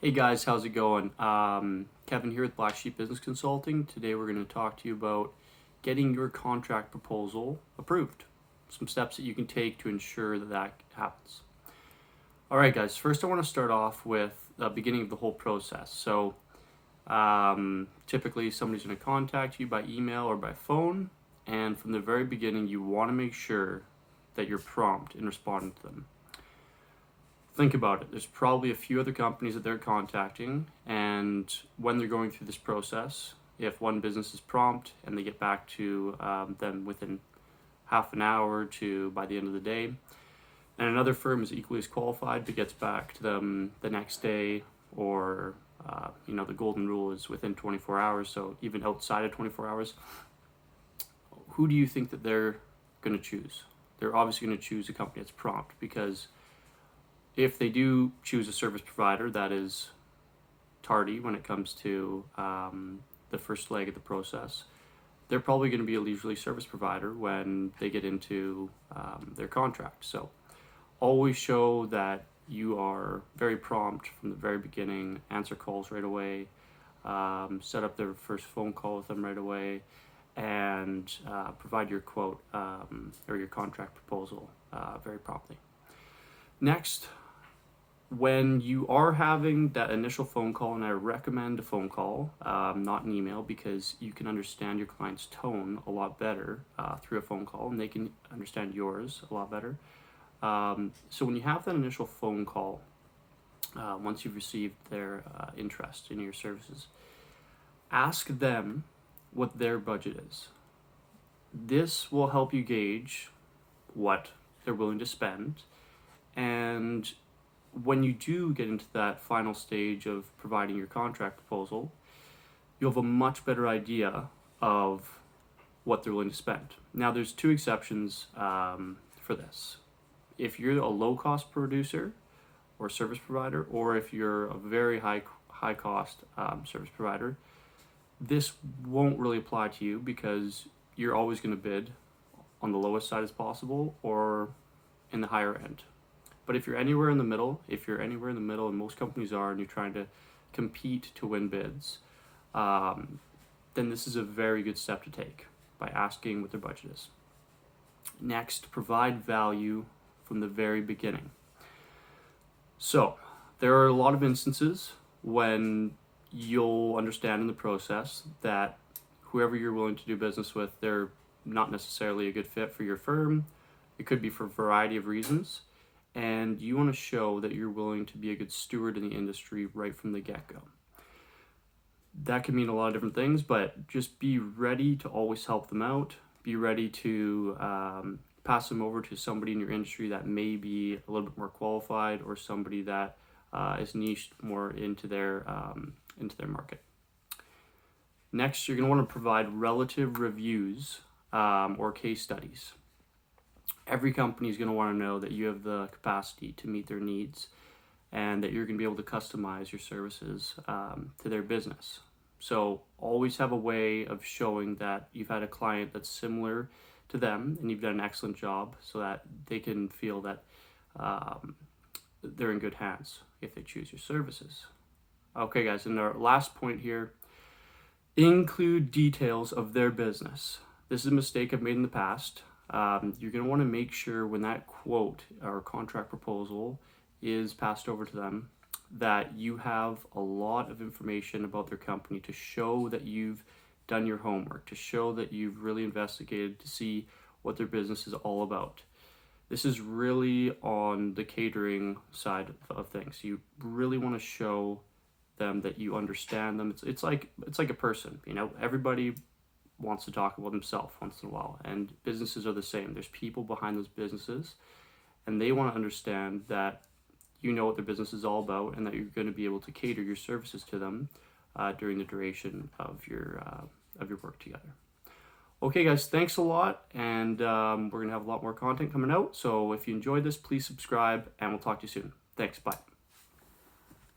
Hey guys, how's it going? Kevin here with Black Sheep Business Consulting. Today we're going to talk to you about getting your contract proposal approved. Some steps that you can take to ensure that that happens. All right, guys. First, I want to start off with the beginning of the whole process. So, typically, somebody's going to contact you by email or by phone, and from the very beginning, you want to make sure that you're prompt in responding to them. Think about it. There's probably a few other companies that they're contacting, and when they're going through this process, if one business is prompt and they get back to them within half an hour to by the end of the day, and another firm is equally as qualified but gets back to them the next day, or the golden rule is within 24 hours, so even outside of 24 hours, who do you think that they're going to choose? They're obviously going to choose a company that's prompt, because if they do choose a service provider that is tardy when it comes to the first leg of the process, they're probably going to be a leisurely service provider when they get into their contract. So always show that you are very prompt from the very beginning, answer calls right away, set up their first phone call with them right away, and provide your quote or your contract proposal very promptly. Next, when you are having that initial phone call, and I recommend a phone call, not an email, because you can understand your client's tone a lot better through a phone call, and they can understand yours a lot better. So when you have that initial phone call, once you've received their interest in your services, ask them what their budget is. This will help you gauge what they're willing to spend, and when you do get into that final stage of providing your contract proposal, you'll have a much better idea of what they're willing to spend. Now, there's two exceptions for this. If you're a low-cost producer or service provider, or if you're a very high-cost service provider, this won't really apply to you, because you're always going to bid on the lowest side as possible or in the higher end. But if you're anywhere in the middle, and most companies are, and you're trying to compete to win bids, then this is a very good step to take by asking what their budget is. Next, provide value from the very beginning. So there are a lot of instances when you'll understand in the process that whoever you're willing to do business with, they're not necessarily a good fit for your firm. It could be for a variety of reasons. And you want to show that you're willing to be a good steward in the industry right from the get-go. That can mean a lot of different things, but just be ready to always help them out. Be ready to pass them over to somebody in your industry that may be a little bit more qualified, or somebody that is niched more into their market. Next, you're going to want to provide relative reviews or case studies. Every company is going to want to know that you have the capacity to meet their needs, and that you're going to be able to customize your services to their business. So always have a way of showing that you've had a client that's similar to them, and you've done an excellent job, so that they can feel that they're in good hands if they choose your services. Okay, guys, and our last point here, include details of their business. This is a mistake I've made in the past. You're going to want to make sure when that quote or contract proposal is passed over to them, that you have a lot of information about their company to show that you've done your homework, to show that you've really investigated to see what their business is all about. This is really on the catering side of things. You really want to show them that you understand them. It's like a person, everybody wants to talk about himself once in a while, and businesses are the same. There's people behind those businesses, and they want to understand that you know what their business is all about, and that you're going to be able to cater your services to them during the duration of your work together. Okay, guys, thanks a lot, and we're going to have a lot more content coming out. So if you enjoyed this, please subscribe, and we'll talk to you soon. Thanks, bye.